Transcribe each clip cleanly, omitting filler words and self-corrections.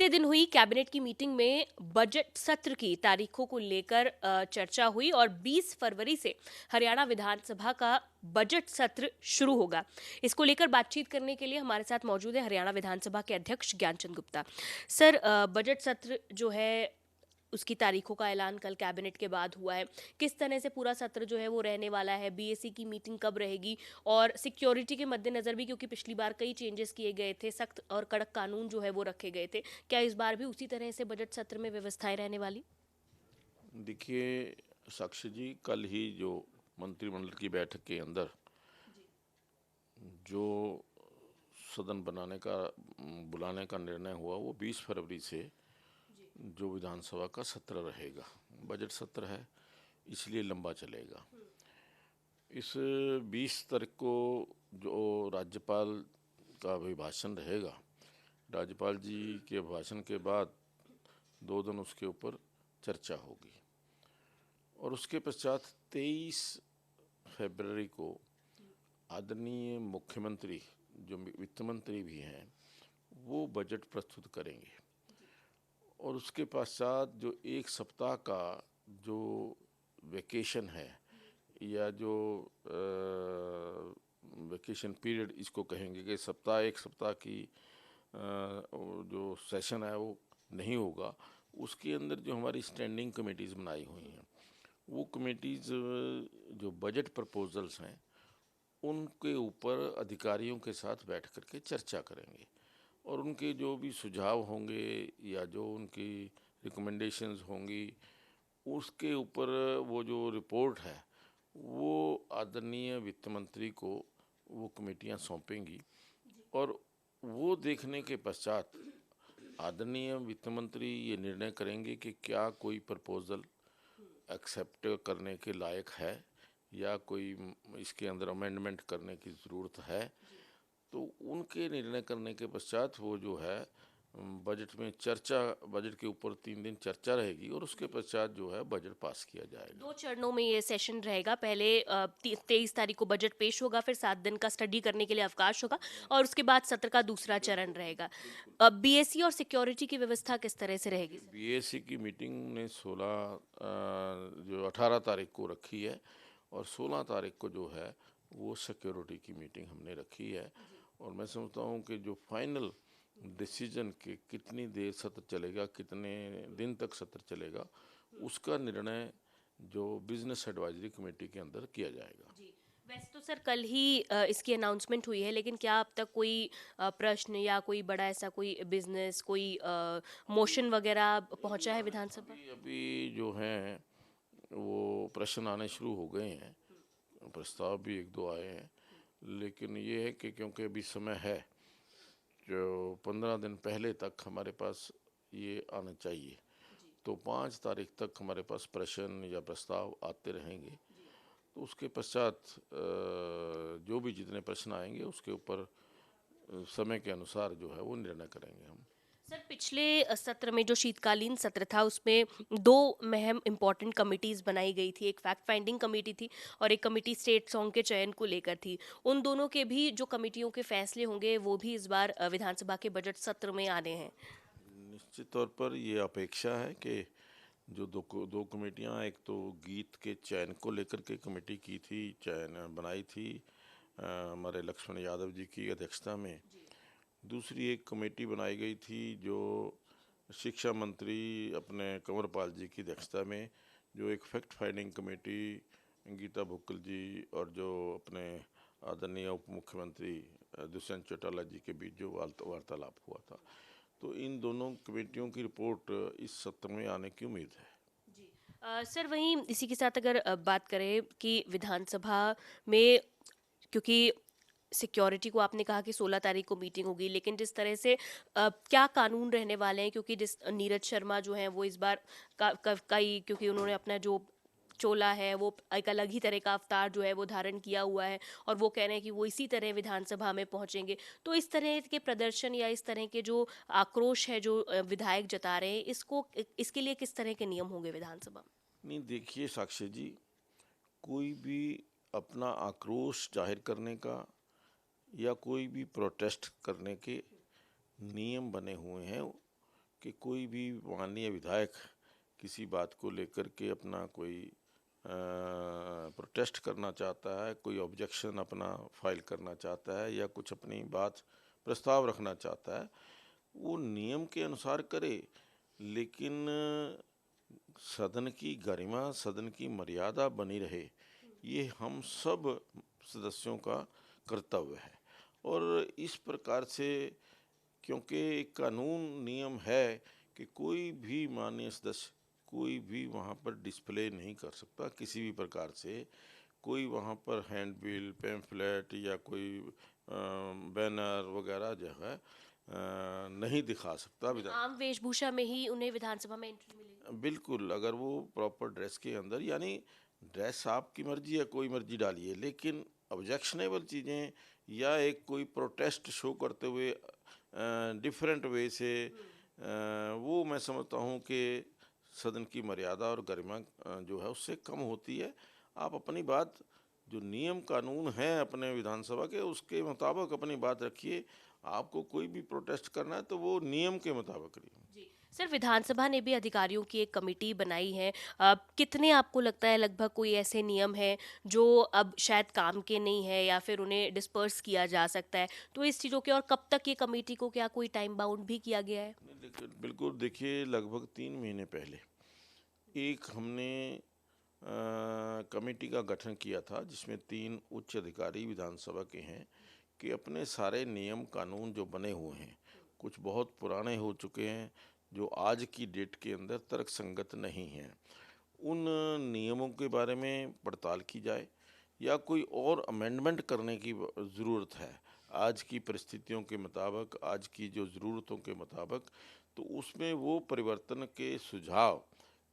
पिछले दिन हुई कैबिनेट की मीटिंग में बजट सत्र की तारीखों को लेकर चर्चा हुई और 20 फरवरी से हरियाणा विधानसभा का बजट सत्र शुरू होगा। इसको लेकर बातचीत करने के लिए हमारे साथ मौजूद है हरियाणा विधानसभा के अध्यक्ष ज्ञानचंद गुप्ता। सर, बजट सत्र जो है उसकी तारीखों का ऐलान कल कैबिनेट के बाद हुआ है। किस तरह से पूरा सत्र जो है वो रहने वाला है, बीएसी की मीटिंग कब रहेगी और सिक्योरिटी के मद्देनज़र भी, क्योंकि पिछली बार कई चेंजेस किए गए थे, सख्त और कड़क कानून जो है वो रखे गए थे। क्या इस बार भी उसी तरह से बजट सत्र में व्यवस्थाएं रहने वाली? देखिए साक्षी जी, कल ही जो मंत्रिमंडल की बैठक के अंदर जो सदन बुलाने का निर्णय हुआ वो 20 फरवरी से जो विधानसभा का सत्र रहेगा। बजट सत्र है इसलिए लंबा चलेगा। इस 20 तारीख को जो राज्यपाल का अभिभाषण रहेगा, राज्यपाल जी के भाषण के बाद 2 दिन उसके ऊपर चर्चा होगी और उसके पश्चात 23 फरवरी को आदरणीय मुख्यमंत्री जो वित्त मंत्री भी हैं वो बजट प्रस्तुत करेंगे और उसके पश्चात जो एक सप्ताह का जो वेकेशन है या जो वेकेशन पीरियड इसको कहेंगे कि एक सप्ताह की जो सेशन है वो नहीं होगा। उसके अंदर जो हमारी स्टैंडिंग कमेटीज़ बनाई हुई हैं वो कमेटीज़ जो बजट प्रपोजल्स हैं उनके ऊपर अधिकारियों के साथ बैठ कर के चर्चा करेंगे और उनके जो भी सुझाव होंगे या जो उनकी रिकमेंडेशंस होंगी उसके ऊपर वो जो रिपोर्ट है वो आदरणीय वित्त मंत्री को वो कमेटियां सौंपेंगी और वो देखने के पश्चात आदरणीय वित्त मंत्री ये निर्णय करेंगे कि क्या कोई प्रपोज़ल एक्सेप्ट करने के लायक है या कोई इसके अंदर अमेंडमेंट करने की ज़रूरत है। तो उनके निर्णय करने के पश्चात वो जो है बजट में चर्चा, बजट के ऊपर 3 दिन चर्चा रहेगी और उसके पश्चात जो है बजट पास किया जाएगा। 2 चरणों में ये सेशन रहेगा। पहले 23 तारीख को बजट पेश होगा, फिर 7 दिन का स्टडी करने के लिए अवकाश होगा और उसके बाद सत्र का दूसरा चरण रहेगा। बीएससी और सिक्योरिटी की व्यवस्था किस तरह से रहेगी सर? बीएससी की मीटिंग ने जो 18 तारीख को रखी है और 16 तारीख को जो है वो सिक्योरिटी की मीटिंग हमने रखी है और मैं समझता हूँ कि जो फाइनल डिसीजन के कितनी देर सत्र चलेगा, कितने दिन तक सत्र चलेगा, उसका निर्णय जो बिजनेस एडवाइजरी कमेटी के अंदर किया जाएगा। जी। वैसे तो सर कल ही इसकी अनाउंसमेंट हुई है, लेकिन क्या अब तक कोई प्रश्न या कोई बड़ा ऐसा कोई बिजनेस, कोई मोशन वगैरह पहुंचा है विधानसभा? अभी अभी जो हैं वो प्रश्न आने शुरू हो गए हैं, प्रस्ताव भी 1-2 आए हैं, लेकिन ये है कि क्योंकि अभी समय है, जो 15 दिन पहले तक हमारे पास ये आना चाहिए, तो 5 तारीख तक हमारे पास प्रश्न या प्रस्ताव आते रहेंगे। तो उसके पश्चात जो भी जितने प्रश्न आएंगे उसके ऊपर समय के अनुसार जो है वो निर्णय करेंगे हम। सर, पिछले सत्र में जो शीतकालीन सत्र था उसमें 2 महम इम्पोर्टेंट कमिटीज़ बनाई गई थी। एक फैक्ट फाइंडिंग कमेटी थी और एक कमेटी स्टेट सॉन्ग के चयन को लेकर थी। उन दोनों के भी जो कमेटियों के फैसले होंगे वो भी इस बार विधानसभा के बजट सत्र में आने हैं। निश्चित तौर पर ये अपेक्षा है कि जो दो कमेटियां, एक तो गीत के चयन को लेकर के कमेटी की थी, चयन बनाई थी हमारे लक्ष्मण यादव जी की अध्यक्षता में। दूसरी एक कमेटी बनाई गई थी जो शिक्षा मंत्री अपने कंवरपाल जी की अध्यक्षता में, जो एक fact finding committee Geeta Bhukkal ji और जो अपने आदरणीय उप मुख्यमंत्री दुष्यंत चौटाला जी के बीच जो वार्तालाप हुआ था। तो इन दोनों कमेटियों की रिपोर्ट इस सत्र में आने की उम्मीद है। जी। सर, वहीं इसी के साथ अगर बात करें कि विधानसभा में, क्योंकि सिक्योरिटी को आपने कहा कि 16 तारीख को मीटिंग होगी, लेकिन जिस तरह से क्या कानून रहने वाले हैं, क्योंकि जिस नीरज शर्मा जो हैं वो इस बार कई, क्योंकि उन्होंने अपना जो चोला है वो एक अलग ही तरह का अवतार जो है वो धारण किया हुआ है और वो कह रहे हैं कि वो इसी तरह विधानसभा में पहुंचेंगे। तो इस तरह के प्रदर्शन या इस तरह के जो आक्रोश है जो विधायक जता रहे हैं, इसके लिए किस तरह के नियम होंगे विधानसभा में? नहीं, देखिए साक्षी जी, कोई भी अपना आक्रोश जाहिर करने का या कोई भी प्रोटेस्ट करने के नियम बने हुए हैं कि कोई भी माननीय विधायक किसी बात को लेकर के अपना कोई प्रोटेस्ट करना चाहता है, कोई ऑब्जेक्शन अपना फाइल करना चाहता है या कुछ अपनी बात प्रस्ताव रखना चाहता है, वो नियम के अनुसार करे, लेकिन सदन की गरिमा, सदन की मर्यादा बनी रहे, ये हम सब सदस्यों का कर्तव्य है। और इस प्रकार से, क्योंकि एक कानून नियम है कि कोई भी माननीय सदस्य कोई भी वहाँ पर डिस्प्ले नहीं कर सकता किसी भी प्रकार से, कोई वहाँ पर हैंडबिल, पैम्फलेट या कोई बैनर वगैरह जो है नहीं दिखा सकता विधान। आम वेशभूषा में ही उन्हें विधानसभा में एंट्री मिलेगी। बिल्कुल, अगर वो प्रॉपर ड्रेस के अंदर, यानी ड्रेस आपकी मर्जी है, कोई मर्जी डालिए, लेकिन ऑब्जेक्शनेबल चीज़ें या एक कोई प्रोटेस्ट शो करते हुए डिफरेंट वे से वो मैं समझता हूँ कि सदन की मर्यादा और गरिमा जो है उससे कम होती है। आप अपनी बात, जो नियम कानून हैं अपने विधानसभा के, उसके मुताबिक अपनी बात रखिए। आपको कोई भी प्रोटेस्ट करना है तो वो नियम के मुताबिक करिए। जी सर, विधानसभा ने भी अधिकारियों की एक कमेटी बनाई है। कितने आपको लगता है लगभग कोई ऐसे नियम हैं जो अब शायद काम के नहीं है या फिर उन्हें डिस्पर्स किया जा सकता है, तो इस चीज़ों के, और कब तक ये कमेटी को क्या कोई टाइम बाउंड भी किया गया है? नहीं, बिल्कुल देखिए, लगभग 3 महीने पहले एक हमने कमेटी का गठन किया था जिसमें 3 उच्च अधिकारी विधानसभा के हैं कि अपने सारे नियम कानून जो बने हुए हैं, कुछ बहुत पुराने हो चुके हैं जो आज की डेट के अंदर तर्कसंगत नहीं हैं, उन नियमों के बारे में पड़ताल की जाए या कोई और अमेंडमेंट करने की ज़रूरत है आज की परिस्थितियों के मुताबिक, आज की जो ज़रूरतों के मुताबिक, तो उसमें वो परिवर्तन के सुझाव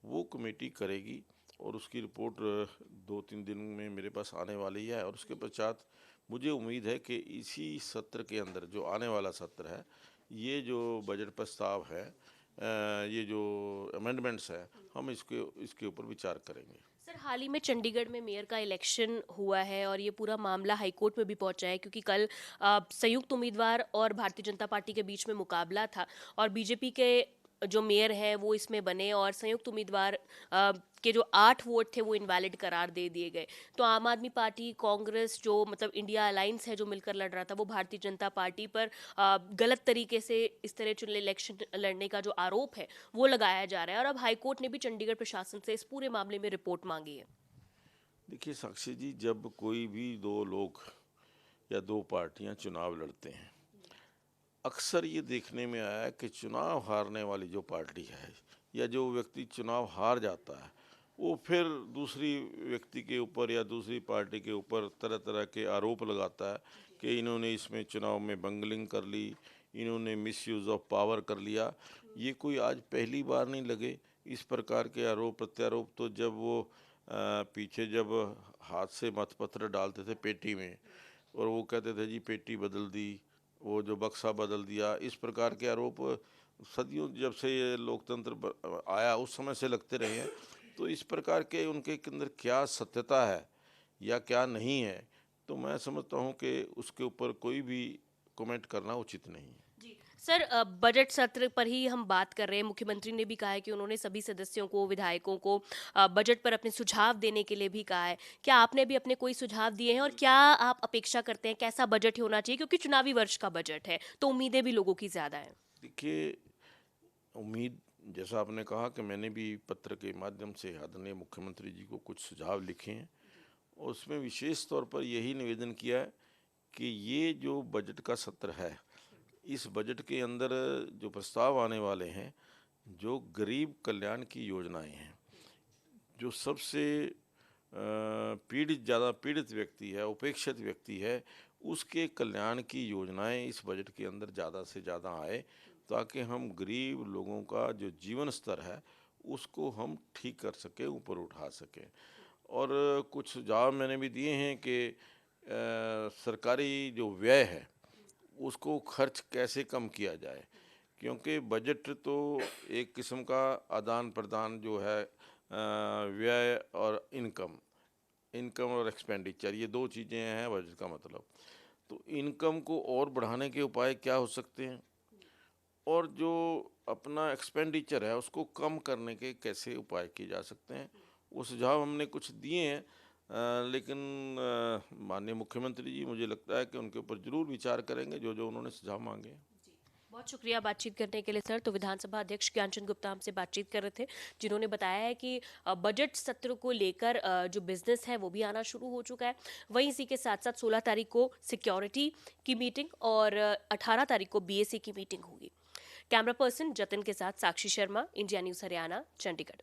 वो कमेटी करेगी और उसकी रिपोर्ट 2-3 दिन में मेरे पास आने वाली है। और उसके पश्चात मुझे उम्मीद है कि इसी सत्र के अंदर, जो आने वाला सत्र है, ये जो बजट प्रस्ताव है, ये जो अमेंडमेंट्स है, हम इसके ऊपर विचार करेंगे। सर, हाल ही में चंडीगढ़ में मेयर का इलेक्शन हुआ है और ये पूरा मामला हाईकोर्ट में भी पहुंचा है, क्योंकि कल संयुक्त उम्मीदवार और भारतीय जनता पार्टी के बीच में मुकाबला था और बीजेपी के जो मेयर हैं वो इसमें बने और संयुक्त उम्मीदवार के जो 8 वोट थे वो इनवैलिड करार दे दिए गए। तो आम आदमी पार्टी, कांग्रेस, जो मतलब इंडिया अलायंस है जो मिलकर लड़ रहा था, वो भारतीय जनता पार्टी पर गलत तरीके से इस तरह चुनाव इलेक्शन लड़ने का जो आरोप है वो लगाया जा रहा है, और अब हाईकोर्ट ने भी चंडीगढ़ प्रशासन से इस पूरे मामले में रिपोर्ट मांगी है। देखिए साक्षी जी, जब कोई भी 2 लोग या 2 पार्टियां चुनाव लड़ते हैं, अक्सर ये देखने में आया है कि चुनाव हारने वाली जो पार्टी है या जो व्यक्ति चुनाव हार जाता है, वो फिर दूसरी व्यक्ति के ऊपर या दूसरी पार्टी के ऊपर तरह तरह के आरोप लगाता है कि इन्होंने इसमें चुनाव में बंगलिंग कर ली, इन्होंने मिसयूज़ ऑफ पावर कर लिया। ये कोई आज पहली बार नहीं लगे इस प्रकार के आरोप प्रत्यारोप। तो जब वो पीछे जब हाथ से मतपत्र डालते थे पेटी में और वो कहते थे जी पेटी बदल दी, वो जो बक्सा बदल दिया, इस प्रकार के आरोप सदियों, जब से ये लोकतंत्र आया उस समय से लगते रहे हैं। तो इस प्रकार के उनके अंदर क्या सत्यता है या क्या नहीं है, तो मैं समझता हूँ कि उसके ऊपर कोई भी कमेंट करना उचित नहीं है। जी सर, बजट सत्र पर ही हम बात कर रहे हैं। मुख्यमंत्री ने भी कहा है कि उन्होंने सभी सदस्यों को, विधायकों को बजट पर अपने सुझाव देने के लिए भी कहा है। क्या आपने भी अपने कोई सुझाव दिए हैं और क्या आप अपेक्षा करते हैं कैसा बजट होना चाहिए, क्योंकि चुनावी वर्ष का बजट है तो उम्मीदें भी लोगों की ज़्यादा हैं? देखिए, उम्मीद, जैसा आपने कहा कि मैंने भी पत्र के माध्यम से आदरणीय मुख्यमंत्री जी को कुछ सुझाव लिखे हैं और उसमें विशेष तौर पर यही निवेदन किया है कि ये जो बजट का सत्र है, इस बजट के अंदर जो प्रस्ताव आने वाले हैं, जो गरीब कल्याण की योजनाएं हैं, जो सबसे ज़्यादा पीड़ित व्यक्ति है, उपेक्षित व्यक्ति है, उसके कल्याण की योजनाएं इस बजट के अंदर ज़्यादा से ज़्यादा आए, ताकि हम गरीब लोगों का जो जीवन स्तर है उसको हम ठीक कर सकें, ऊपर उठा सकें। और कुछ सुझाव मैंने भी दिए हैं कि सरकारी जो व्यय है उसको खर्च कैसे कम किया जाए, क्योंकि बजट तो एक किस्म का आदान प्रदान जो है, व्यय और इनकम, इनकम और एक्सपेंडिचर, ये 2 चीज़ें हैं बजट का मतलब। तो इनकम को और बढ़ाने के उपाय क्या हो सकते हैं, और जो अपना एक्सपेंडिचर है उसको कम करने के कैसे उपाय किए जा सकते हैं, वो सुझाव हमने कुछ दिए हैं। लेकिन माननीय मुख्यमंत्री जी मुझे लगता है कि उनके ऊपर ज़रूर विचार करेंगे जो जो उन्होंने सुझाव मांगे हैं। बहुत शुक्रिया बातचीत करने के लिए सर। तो विधानसभा अध्यक्ष ज्ञानचंद गुप्ता हमसे बातचीत कर रहे थे, जिन्होंने बताया है कि बजट सत्र को लेकर जो बिजनेस है वो भी आना शुरू हो चुका है। वहीं इसी के साथ साथ 16 तारीख को सिक्योरिटी की मीटिंग और 18 तारीख को बीएसए की मीटिंग होगी। कैमरा पर्सन जतिन के साथ साक्षी शर्मा, इंडिया न्यूज हरियाणा, चंडीगढ़।